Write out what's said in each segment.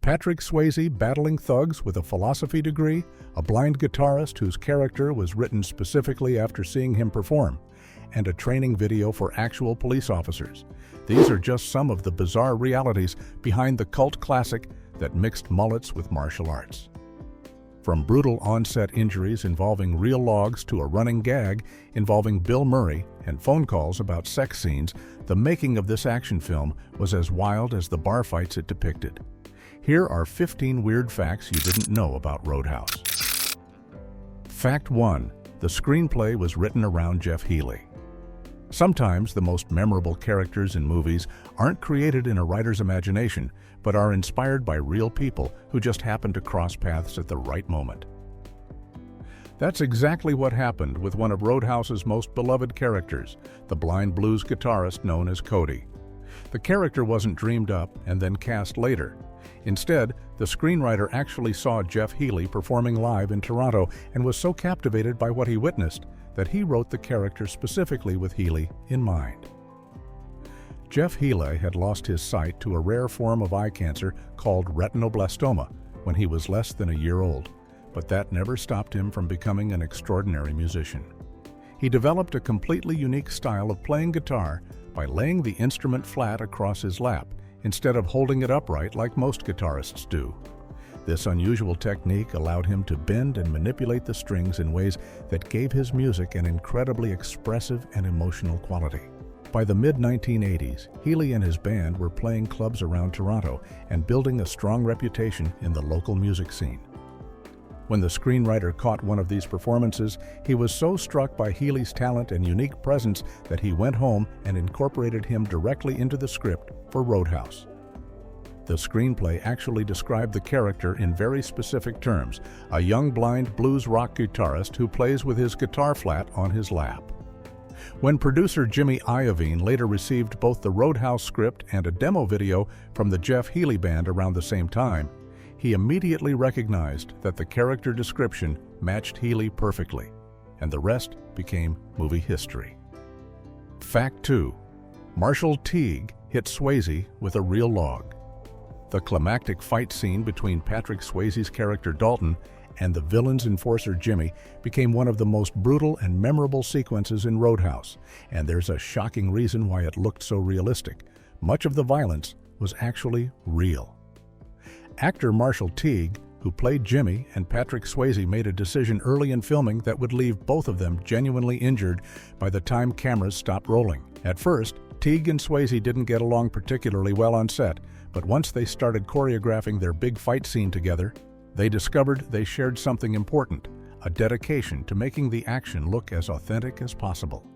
Patrick Swayze battling thugs with a philosophy degree, a blind guitarist whose character was written specifically after seeing him perform, and a training video for actual police officers. These are just some of the bizarre realities behind the cult classic that mixed mullets with martial arts. From brutal onset injuries involving real logs to a running gag involving Bill Murray and phone calls about sex scenes, the making of this action film was as wild as the bar fights it depicted. Here are 15 weird facts you didn't know about Roadhouse. Fact 1. The screenplay was written around Jeff Healey. Sometimes the most memorable characters in movies aren't created in a writer's imagination, but are inspired by real people who just happen to cross paths at the right moment. That's exactly what happened with one of Roadhouse's most beloved characters, the blind blues guitarist known as Cody. The character wasn't dreamed up and then cast later. Instead, the screenwriter actually saw Jeff Healey performing live in Toronto and was so captivated by what he witnessed that he wrote the character specifically with Healey in mind. Jeff Healey had lost his sight to a rare form of eye cancer called retinoblastoma when he was less than a year old, but that never stopped him from becoming an extraordinary musician. He developed a completely unique style of playing guitar by laying the instrument flat across his lap instead of holding it upright like most guitarists do. This unusual technique allowed him to bend and manipulate the strings in ways that gave his music an incredibly expressive and emotional quality. By the mid-1980s, Healey and his band were playing clubs around Toronto and building a strong reputation in the local music scene. When the screenwriter caught one of these performances, he was so struck by Healey's talent and unique presence that he went home and incorporated him directly into the script for Roadhouse. The screenplay actually described the character in very specific terms, a young blind blues rock guitarist who plays with his guitar flat on his lap. When producer Jimmy Iovine later received both the Roadhouse script and a demo video from the Jeff Healey Band around the same time, he immediately recognized that the character description matched Healey perfectly, and the rest became movie history. Fact 2. Marshall Teague hit Swayze with a real log. The climactic fight scene between Patrick Swayze's character Dalton and the villain's enforcer Jimmy became one of the most brutal and memorable sequences in Roadhouse, and there's a shocking reason why it looked so realistic. Much of the violence was actually real. Actor Marshall Teague, who played Jimmy, and Patrick Swayze made a decision early in filming that would leave both of them genuinely injured by the time cameras stopped rolling. At first, Teague and Swayze didn't get along particularly well on set, but once they started choreographing their big fight scene together, they discovered they shared something important, a dedication to making the action look as authentic as possible.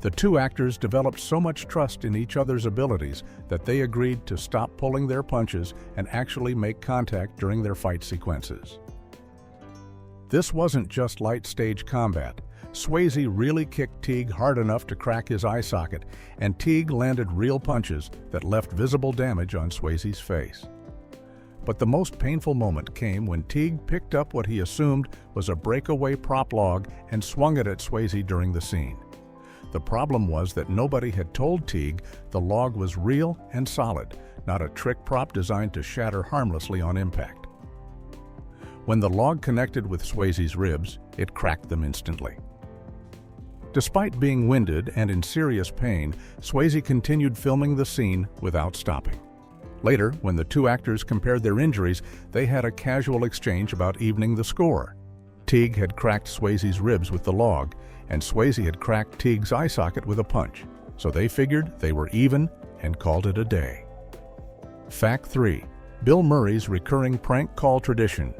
The two actors developed so much trust in each other's abilities that they agreed to stop pulling their punches and actually make contact during their fight sequences. This wasn't just light stage combat. Swayze really kicked Teague hard enough to crack his eye socket, and Teague landed real punches that left visible damage on Swayze's face. But the most painful moment came when Teague picked up what he assumed was a breakaway prop log and swung it at Swayze during the scene. The problem was that nobody had told Teague the log was real and solid, not a trick prop designed to shatter harmlessly on impact. When the log connected with Swayze's ribs, it cracked them instantly. Despite being winded and in serious pain, Swayze continued filming the scene without stopping. Later, when the two actors compared their injuries, they had a casual exchange about evening the score. Teague had cracked Swayze's ribs with the log, and Swayze had cracked Teague's eye socket with a punch, so they figured they were even and called it a day. Fact 3. Bill Murray's recurring prank call tradition.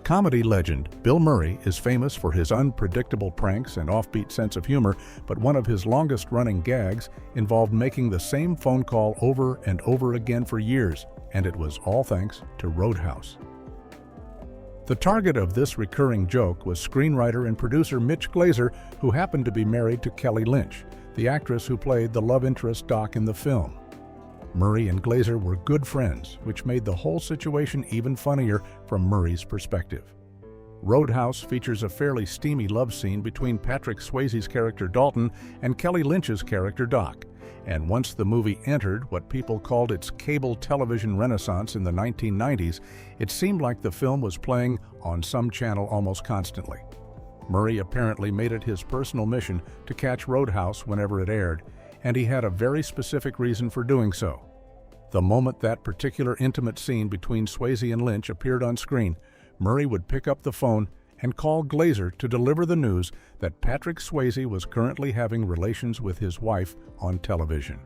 Comedy legend Bill Murray is famous for his unpredictable pranks and offbeat sense of humor, but one of his longest-running gags involved making the same phone call over and over again for years, and it was all thanks to Roadhouse. The target of this recurring joke was screenwriter and producer Mitch Glazer, who happened to be married to Kelly Lynch, the actress who played the love interest Doc in the film. Murray and Glazer were good friends, which made the whole situation even funnier from Murray's perspective. Roadhouse features a fairly steamy love scene between Patrick Swayze's character Dalton and Kelly Lynch's character Doc, And once the movie entered what people called its cable television renaissance in the 1990s, it seemed like the film was playing on some channel almost constantly. Murray apparently made it his personal mission to catch Roadhouse whenever it aired, and he had a very specific reason for doing so. The moment that particular intimate scene between Swayze and Lynch appeared on screen, Murray would pick up the phone and call Glazer to deliver the news that Patrick Swayze was currently having relations with his wife on television.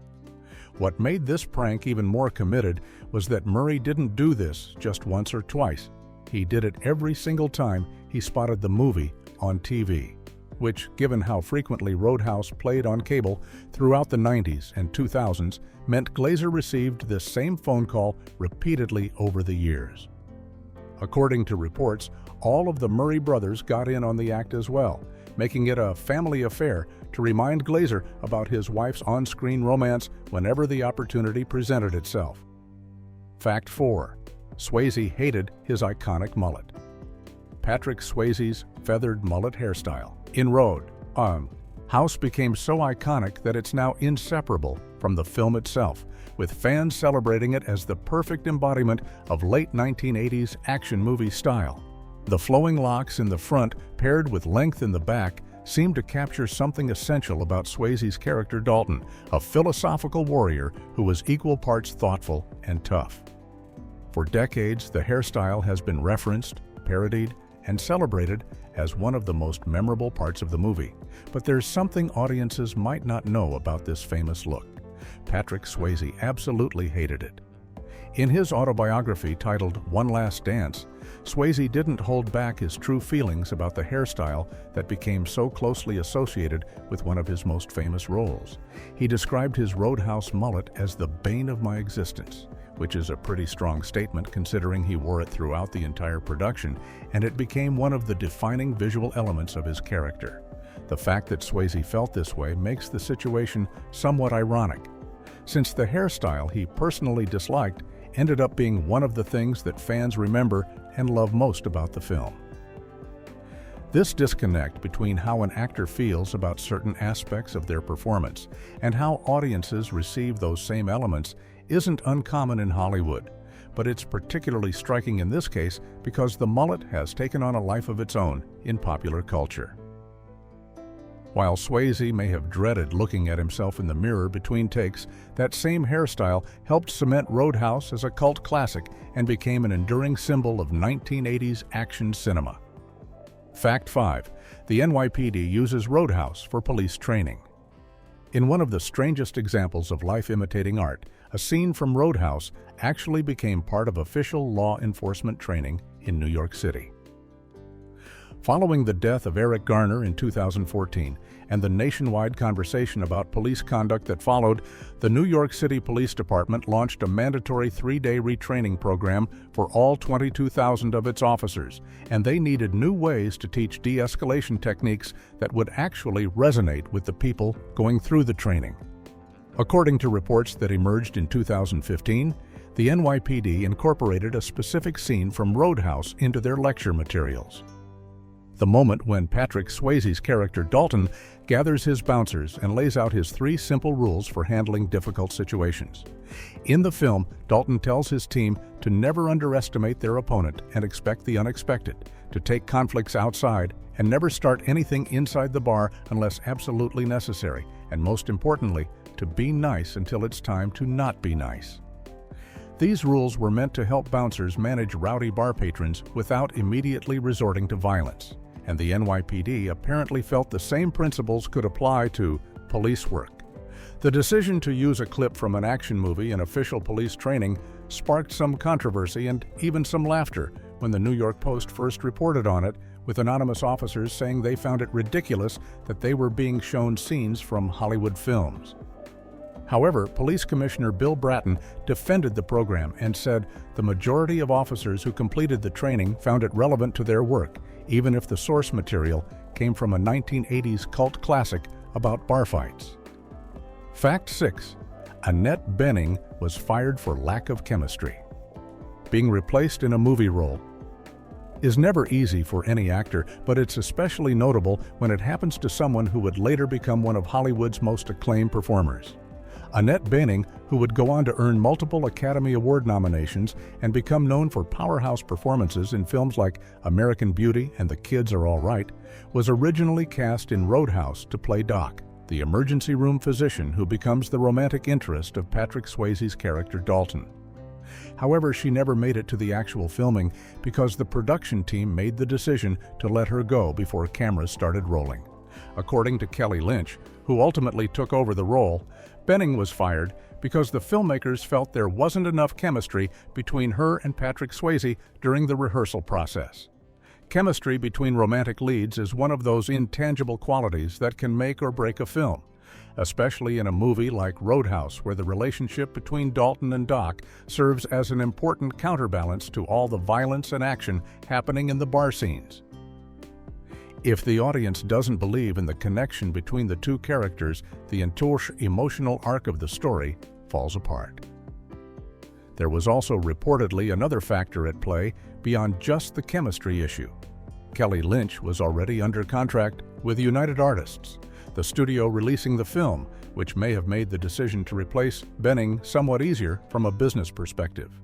What made this prank even more committed was that Murray didn't do this just once or twice. He did it every single time he spotted the movie on TV, which, given how frequently Roadhouse played on cable throughout the 90s and 2000s, meant Glazer received this same phone call repeatedly over the years. According to reports, all of the Murray brothers got in on the act as well, making it a family affair to remind Glazer about his wife's on-screen romance whenever the opportunity presented itself. Fact 4. Swayze hated his iconic mullet. Patrick Swayze's feathered mullet hairstyle in Roadhouse became so iconic that it's now inseparable from the film itself, with fans celebrating it as the perfect embodiment of late 1980s action movie style. The flowing locks in the front, paired with length in the back, seemed to capture something essential about Swayze's character Dalton, a philosophical warrior who was equal parts thoughtful and tough. For decades, the hairstyle has been referenced, parodied, and celebrated as one of the most memorable parts of the movie. But there's something audiences might not know about this famous look. Patrick Swayze absolutely hated it. In his autobiography titled One Last Dance, Swayze didn't hold back his true feelings about the hairstyle that became so closely associated with one of his most famous roles. He described his Roadhouse mullet as the bane of my existence, which is a pretty strong statement considering he wore it throughout the entire production, and it became one of the defining visual elements of his character. The fact that Swayze felt this way makes the situation somewhat ironic, since the hairstyle he personally disliked ended up being one of the things that fans remember and love most about the film. This disconnect between how an actor feels about certain aspects of their performance and how audiences receive those same elements isn't uncommon in Hollywood, but it's particularly striking in this case because the mullet has taken on a life of its own in popular culture. While Swayze may have dreaded looking at himself in the mirror between takes, that same hairstyle helped cement Roadhouse as a cult classic and became an enduring symbol of 1980s action cinema. Fact 5. The NYPD uses Roadhouse for police training. In one of the strangest examples of life imitating art, a scene from Roadhouse actually became part of official law enforcement training in New York City. Following the death of Eric Garner in 2014 and the nationwide conversation about police conduct that followed, the New York City Police Department launched a mandatory 3-day retraining program for all 22,000 of its officers, and they needed new ways to teach de-escalation techniques that would actually resonate with the people going through the training. According to reports that emerged in 2015, the NYPD incorporated a specific scene from Roadhouse into their lecture materials. The moment when Patrick Swayze's character Dalton gathers his bouncers and lays out his 3 simple rules for handling difficult situations. In the film, Dalton tells his team to never underestimate their opponent and expect the unexpected, to take conflicts outside, and never start anything inside the bar unless absolutely necessary, and most importantly, to be nice until it's time to not be nice. These rules were meant to help bouncers manage rowdy bar patrons without immediately resorting to violence, and the NYPD apparently felt the same principles could apply to police work. The decision to use a clip from an action movie in official police training sparked some controversy and even some laughter when the New York Post first reported on it, with anonymous officers saying they found it ridiculous that they were being shown scenes from Hollywood films. However, Police Commissioner Bill Bratton defended the program and said the majority of officers who completed the training found it relevant to their work, even if the source material came from a 1980s cult classic about bar fights. Fact 6. Annette Bening was fired for lack of chemistry. Being replaced in a movie role is never easy for any actor, but it's especially notable when it happens to someone who would later become one of Hollywood's most acclaimed performers. Annette Bening, who would go on to earn multiple Academy Award nominations and become known for powerhouse performances in films like American Beauty and The Kids Are All Right, was originally cast in Roadhouse to play Doc, the emergency room physician who becomes the romantic interest of Patrick Swayze's character Dalton. However, she never made it to the actual filming because the production team made the decision to let her go before cameras started rolling. According to Kelly Lynch, who ultimately took over the role, Bening was fired because the filmmakers felt there wasn't enough chemistry between her and Patrick Swayze during the rehearsal process. Chemistry between romantic leads is one of those intangible qualities that can make or break a film, especially in a movie like Roadhouse, where the relationship between Dalton and Doc serves as an important counterbalance to all the violence and action happening in the bar scenes. If the audience doesn't believe in the connection between the two characters, the entire emotional arc of the story falls apart. There was also reportedly another factor at play beyond just the chemistry issue. Kelly Lynch was already under contract with United Artists, the studio releasing the film, which may have made the decision to replace Bening somewhat easier from a business perspective.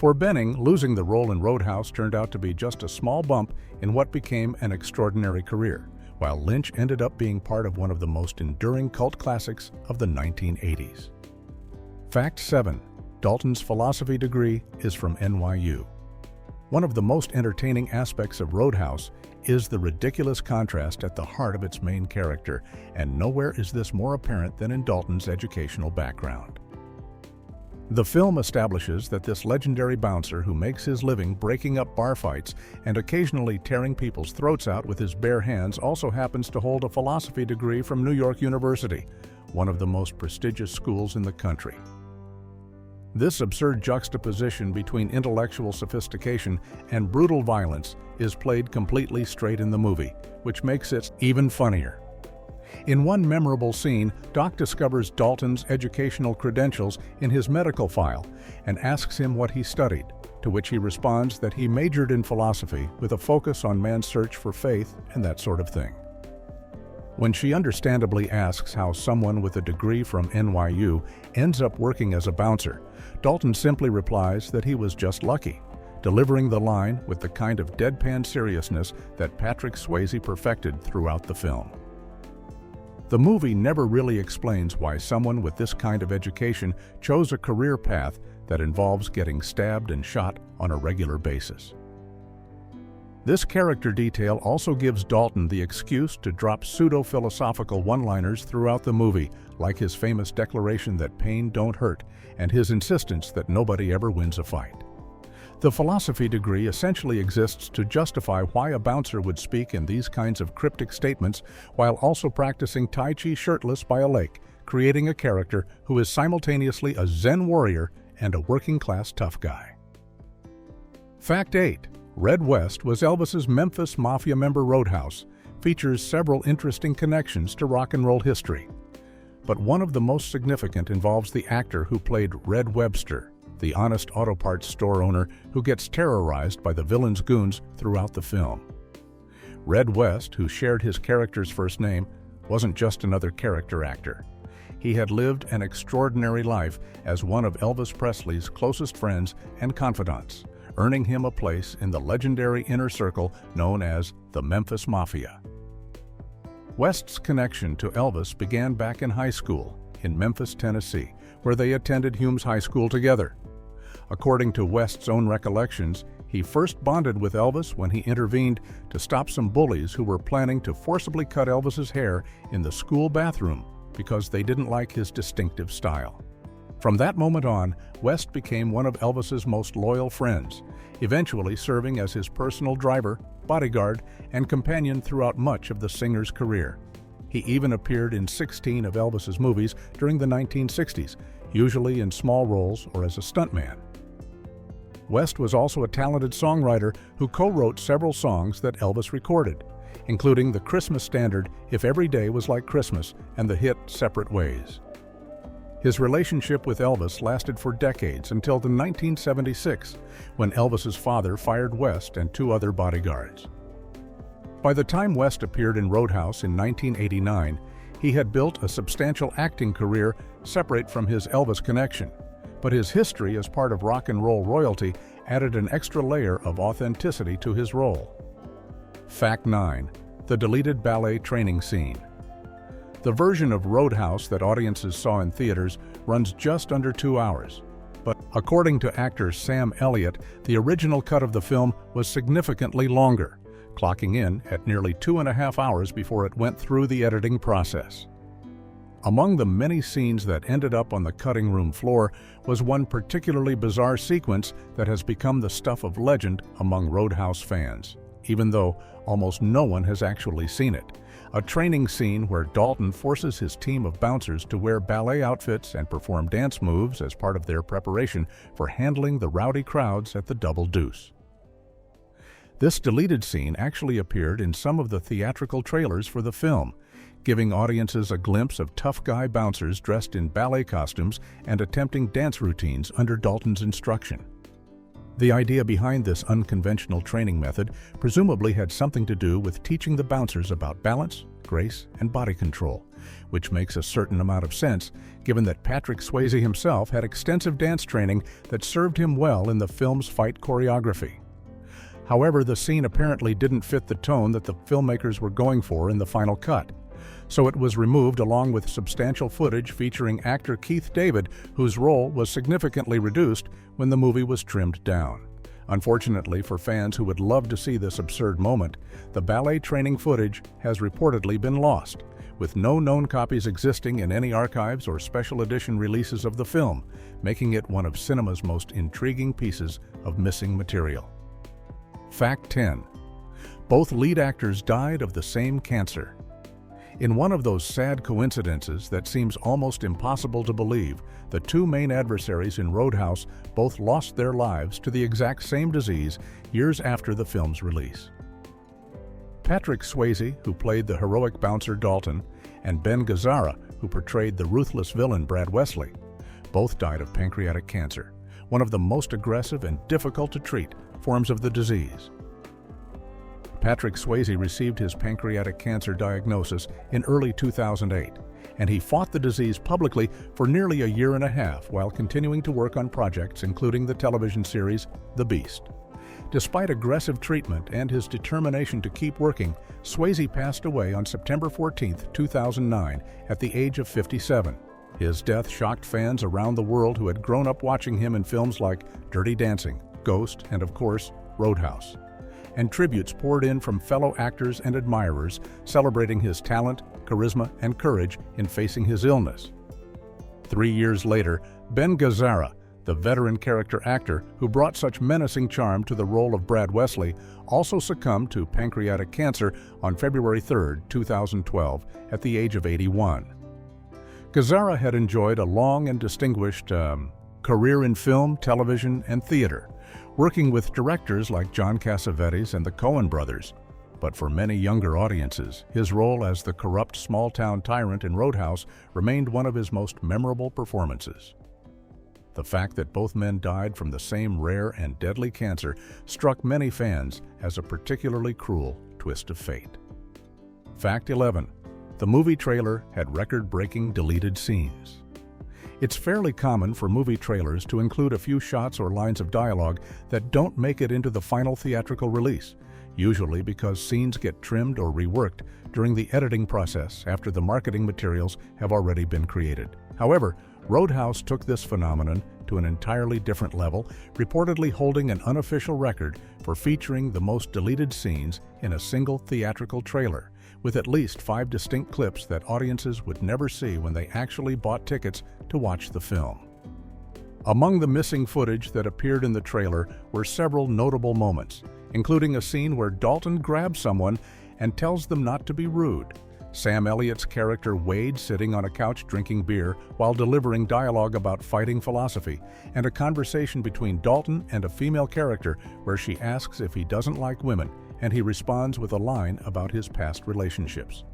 For Bening, losing the role in Roadhouse turned out to be just a small bump in what became an extraordinary career, while Lynch ended up being part of one of the most enduring cult classics of the 1980s. Fact 7. Dalton's philosophy degree is from NYU. One of the most entertaining aspects of Roadhouse is the ridiculous contrast at the heart of its main character, and nowhere is this more apparent than in Dalton's educational background. The film establishes that this legendary bouncer who makes his living breaking up bar fights and occasionally tearing people's throats out with his bare hands also happens to hold a philosophy degree from New York University, one of the most prestigious schools in the country. This absurd juxtaposition between intellectual sophistication and brutal violence is played completely straight in the movie, which makes it even funnier. In one memorable scene, Doc discovers Dalton's educational credentials in his medical file and asks him what he studied, to which he responds that he majored in philosophy with a focus on man's search for faith and that sort of thing. When she understandably asks how someone with a degree from NYU ends up working as a bouncer, Dalton simply replies that he was just lucky, delivering the line with the kind of deadpan seriousness that Patrick Swayze perfected throughout the film. The movie never really explains why someone with this kind of education chose a career path that involves getting stabbed and shot on a regular basis. This character detail also gives Dalton the excuse to drop pseudo-philosophical one-liners throughout the movie, like his famous declaration that pain don't hurt and his insistence that nobody ever wins a fight. The philosophy degree essentially exists to justify why a bouncer would speak in these kinds of cryptic statements while also practicing Tai Chi shirtless by a lake, creating a character who is simultaneously a Zen warrior and a working-class tough guy. Fact 8. Red West was Elvis's Memphis Mafia member Roadhouse, features several interesting connections to rock and roll history. But one of the most significant involves the actor who played Red Webster, the honest auto parts store owner who gets terrorized by the villain's goons throughout the film. Red West, who shared his character's first name, wasn't just another character actor. He had lived an extraordinary life as one of Elvis Presley's closest friends and confidants, earning him a place in the legendary inner circle known as the Memphis Mafia. West's connection to Elvis began back in high school in Memphis, Tennessee, where they attended Humes High School together. According to West's own recollections, he first bonded with Elvis when he intervened to stop some bullies who were planning to forcibly cut Elvis's hair in the school bathroom because they didn't like his distinctive style. From that moment on, West became one of Elvis's most loyal friends, eventually serving as his personal driver, bodyguard, and companion throughout much of the singer's career. He even appeared in 16 of Elvis's movies during the 1960s, usually in small roles or as a stuntman. West was also a talented songwriter who co-wrote several songs that Elvis recorded, including the Christmas standard If Every Day Was Like Christmas and the hit Separate Ways. His relationship with Elvis lasted for decades until 1976, when Elvis's father fired West and two other bodyguards. By the time West appeared in Roadhouse in 1989, he had built a substantial acting career separate from his Elvis connection, but his history as part of rock and roll royalty added an extra layer of authenticity to his role. Fact 9. The deleted ballet training scene. The version of Roadhouse that audiences saw in theaters runs just under 2 hours. But according to actor Sam Elliott, the original cut of the film was significantly longer, clocking in at nearly 2.5 hours before it went through the editing process. Among the many scenes that ended up on the cutting room floor was one particularly bizarre sequence that has become the stuff of legend among Roadhouse fans, even though almost no one has actually seen it. A training scene where Dalton forces his team of bouncers to wear ballet outfits and perform dance moves as part of their preparation for handling the rowdy crowds at the Double Deuce. This deleted scene actually appeared in some of the theatrical trailers for the film, giving audiences a glimpse of tough guy bouncers dressed in ballet costumes and attempting dance routines under Dalton's instruction. The idea behind this unconventional training method presumably had something to do with teaching the bouncers about balance, grace, and body control, which makes a certain amount of sense given that Patrick Swayze himself had extensive dance training that served him well in the film's fight choreography. However, the scene apparently didn't fit the tone that the filmmakers were going for in the final cut, so it was removed along with substantial footage featuring actor Keith David, whose role was significantly reduced when the movie was trimmed down. Unfortunately for fans who would love to see this absurd moment, the ballet training footage has reportedly been lost, with no known copies existing in any archives or special edition releases of the film, making it one of cinema's most intriguing pieces of missing material. Fact 10. Both lead actors died of the same cancer. In one of those sad coincidences that seems almost impossible to believe, the two main adversaries in Roadhouse both lost their lives to the exact same disease years after the film's release. Patrick Swayze, who played the heroic bouncer Dalton, and Ben Gazzara, who portrayed the ruthless villain Brad Wesley, both died of pancreatic cancer, one of the most aggressive and difficult to treat forms of the disease. Patrick Swayze received his pancreatic cancer diagnosis in early 2008, and he fought the disease publicly for nearly a year and a half while continuing to work on projects including the television series The Beast. Despite aggressive treatment and his determination to keep working, Swayze passed away on September 14, 2009, at the age of 57. His death shocked fans around the world who had grown up watching him in films like Dirty Dancing, Ghost, and of course, Roadhouse. And tributes poured in from fellow actors and admirers celebrating his talent, charisma, and courage in facing his illness. 3 years later, Ben Gazzara, the veteran character actor who brought such menacing charm to the role of Brad Wesley, also succumbed to pancreatic cancer on February 3, 2012, at the age of 81. Gazzara had enjoyed a long and distinguished career in film, television, and theater, working with directors like John Cassavetes and the Coen brothers. But for many younger audiences, his role as the corrupt small-town tyrant in Roadhouse remained one of his most memorable performances. The fact that both men died from the same rare and deadly cancer struck many fans as a particularly cruel twist of fate. Fact 11. The movie trailer had record-breaking deleted scenes. It's fairly common for movie trailers to include a few shots or lines of dialogue that don't make it into the final theatrical release, usually because scenes get trimmed or reworked during the editing process after the marketing materials have already been created. However, Roadhouse took this phenomenon to an entirely different level, reportedly holding an unofficial record for featuring the most deleted scenes in a single theatrical trailer, with at least 5 distinct clips that audiences would never see when they actually bought tickets to watch the film. Among the missing footage that appeared in the trailer were several notable moments, including a scene where Dalton grabs someone and tells them not to be rude, Sam Elliott's character Wade sitting on a couch drinking beer while delivering dialogue about fighting philosophy, and a conversation between Dalton and a female character where she asks if he doesn't like women, and he responds with a line about his past relationships.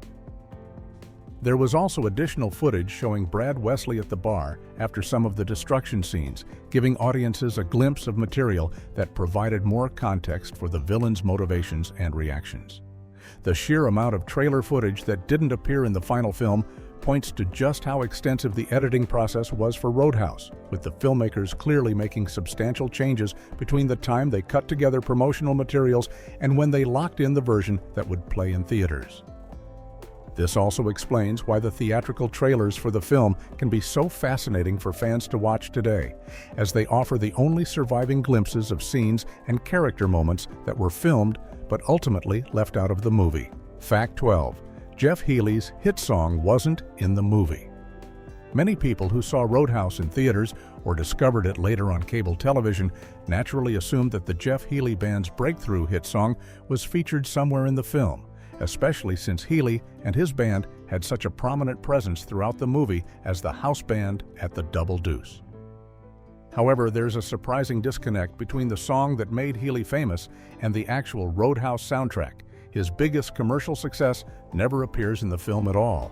There was also additional footage showing Brad Wesley at the bar after some of the destruction scenes, giving audiences a glimpse of material that provided more context for the villain's motivations and reactions. The sheer amount of trailer footage that didn't appear in the final film points to just how extensive the editing process was for Roadhouse, with the filmmakers clearly making substantial changes between the time they cut together promotional materials and when they locked in the version that would play in theaters. This also explains why the theatrical trailers for the film can be so fascinating for fans to watch today, as they offer the only surviving glimpses of scenes and character moments that were filmed but ultimately left out of the movie. Fact 12. Jeff Healey's hit song wasn't in the movie. Many people who saw Roadhouse in theaters or discovered it later on cable television naturally assumed that the Jeff Healey Band's breakthrough hit song was featured somewhere in the film, especially since Healey and his band had such a prominent presence throughout the movie as the house band at the Double Deuce. However, there's a surprising disconnect between the song that made Healey famous and the actual Roadhouse soundtrack. His biggest commercial success never appears in the film at all.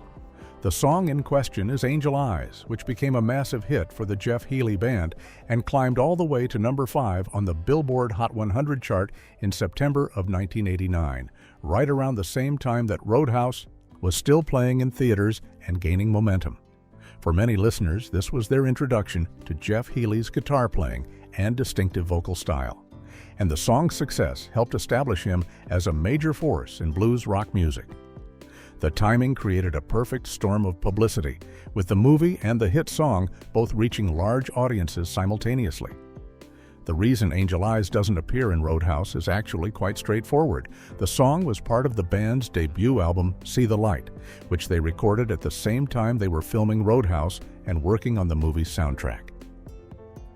The song in question is Angel Eyes, which became a massive hit for the Jeff Healey Band and climbed all the way to number 5 on the Billboard Hot 100 chart in September of 1989, right around the same time that Roadhouse was still playing in theaters and gaining momentum. For many listeners, this was their introduction to Jeff Healey's guitar playing and distinctive vocal style, and the song's success helped establish him as a major force in blues rock music. The timing created a perfect storm of publicity, with the movie and the hit song both reaching large audiences simultaneously. The reason Angel Eyes doesn't appear in Roadhouse is actually quite straightforward. The song was part of the band's debut album, See the Light, which they recorded at the same time they were filming Roadhouse and working on the movie's soundtrack.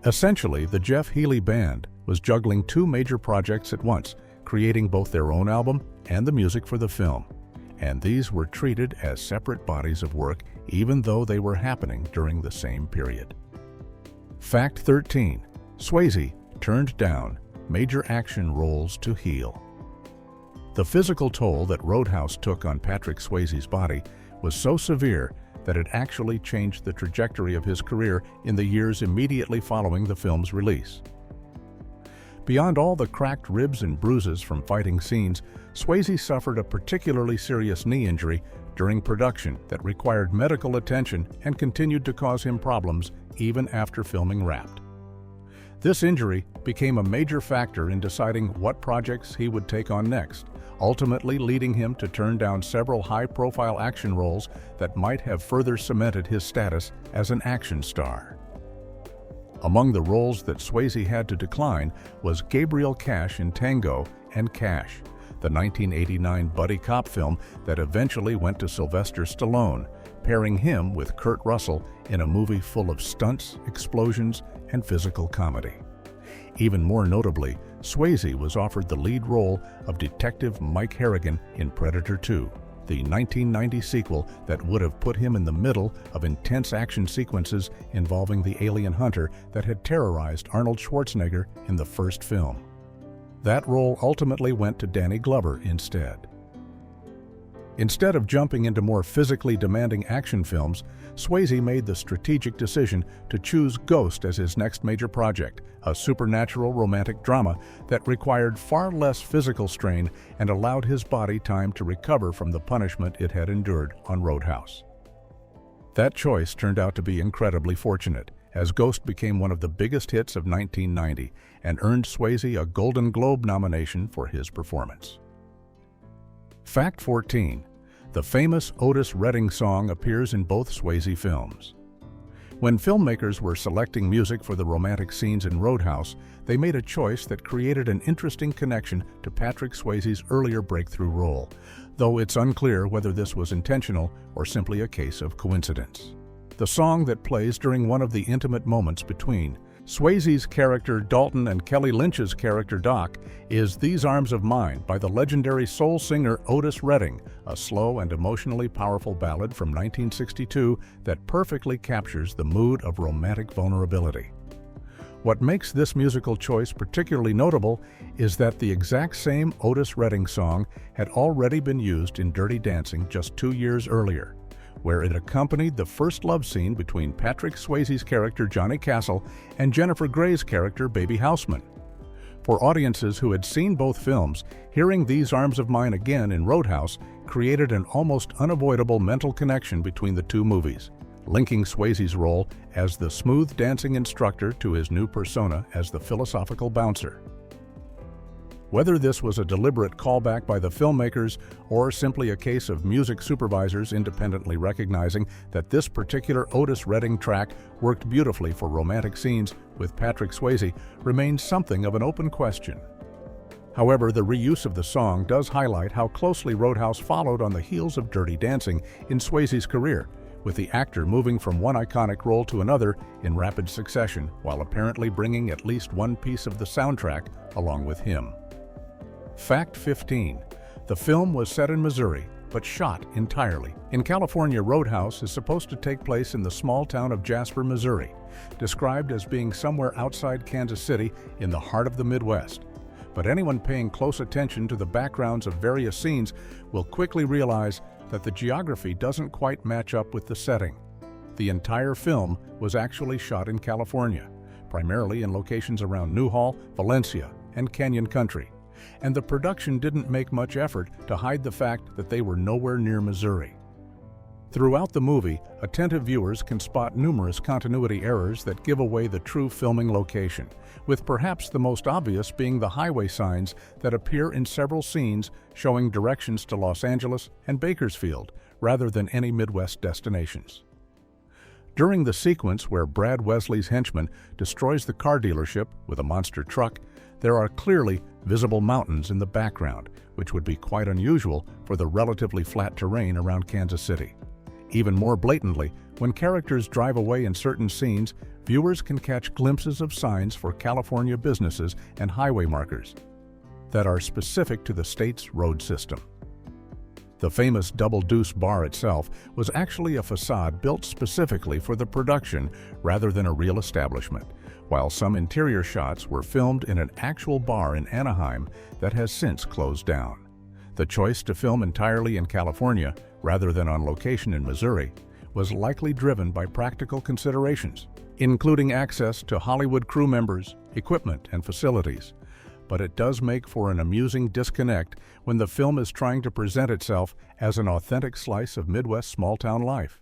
Essentially, the Jeff Healey Band was juggling two major projects at once, creating both their own album and the music for the film. And these were treated as separate bodies of work, even though they were happening during the same period. Fact 13. Swayze turned down major action roles to heal. The physical toll that Roadhouse took on Patrick Swayze's body was so severe that it actually changed the trajectory of his career in the years immediately following the film's release. Beyond all the cracked ribs and bruises from fighting scenes, Swayze suffered a particularly serious knee injury during production that required medical attention and continued to cause him problems even after filming Wrapped. This injury became a major factor in deciding what projects he would take on next, ultimately leading him to turn down several high-profile action roles that might have further cemented his status as an action star. Among the roles that Swayze had to decline was Gabriel Cash in Tango and Cash, the 1989 buddy cop film that eventually went to Sylvester Stallone, pairing him with Kurt Russell in a movie full of stunts, explosions, and physical comedy. Even more notably, Swayze was offered the lead role of Detective Mike Harrigan in Predator 2, the 1990 sequel that would have put him in the middle of intense action sequences involving the alien hunter that had terrorized Arnold Schwarzenegger in the first film. That role ultimately went to Danny Glover instead. Instead of jumping into more physically demanding action films, Swayze made the strategic decision to choose Ghost as his next major project, a supernatural romantic drama that required far less physical strain and allowed his body time to recover from the punishment it had endured on Roadhouse. That choice turned out to be incredibly fortunate, as Ghost became one of the biggest hits of 1990 and earned Swayze a Golden Globe nomination for his performance. Fact 14. The famous Otis Redding song appears in both Swayze films. When filmmakers were selecting music for the romantic scenes in Roadhouse, they made a choice that created an interesting connection to Patrick Swayze's earlier breakthrough role, though it's unclear whether this was intentional or simply a case of coincidence. The song that plays during one of the intimate moments between Swayze's character Dalton and Kelly Lynch's character Doc is These Arms of Mine by the legendary soul singer Otis Redding, a slow and emotionally powerful ballad from 1962 that perfectly captures the mood of romantic vulnerability. What makes this musical choice particularly notable is that the exact same Otis Redding song had already been used in Dirty Dancing just 2 years earlier, where it accompanied the first love scene between Patrick Swayze's character Johnny Castle and Jennifer Grey's character Baby Houseman. For audiences who had seen both films, hearing These Arms of Mine again in Roadhouse created an almost unavoidable mental connection between the two movies, linking Swayze's role as the smooth dancing instructor to his new persona as the philosophical bouncer. Whether this was a deliberate callback by the filmmakers or simply a case of music supervisors independently recognizing that this particular Otis Redding track worked beautifully for romantic scenes with Patrick Swayze remains something of an open question. However, the reuse of the song does highlight how closely Roadhouse followed on the heels of Dirty Dancing in Swayze's career, with the actor moving from one iconic role to another in rapid succession while apparently bringing at least one piece of the soundtrack along with him. Fact 15. The film was set in Missouri, but shot entirely. In California, Roadhouse is supposed to take place in the small town of Jasper, Missouri, described as being somewhere outside Kansas City in the heart of the Midwest. But anyone paying close attention to the backgrounds of various scenes will quickly realize that the geography doesn't quite match up with the setting. The entire film was actually shot in California, primarily in locations around Newhall, Valencia, and Canyon Country. And the production didn't make much effort to hide the fact that they were nowhere near Missouri. Throughout the movie, attentive viewers can spot numerous continuity errors that give away the true filming location, with perhaps the most obvious being the highway signs that appear in several scenes showing directions to Los Angeles and Bakersfield rather than any Midwest destinations. During the sequence where Brad Wesley's henchman destroys the car dealership with a monster truck, there are clearly visible mountains in the background, which would be quite unusual for the relatively flat terrain around Kansas City. Even more blatantly, when characters drive away in certain scenes, viewers can catch glimpses of signs for California businesses and highway markers that are specific to the state's road system. The famous Double Deuce bar itself was actually a facade built specifically for the production rather than a real establishment, while some interior shots were filmed in an actual bar in Anaheim that has since closed down. The choice to film entirely in California, rather than on location in Missouri, was likely driven by practical considerations, including access to Hollywood crew members, equipment, and facilities. But it does make for an amusing disconnect when the film is trying to present itself as an authentic slice of Midwest small-town life.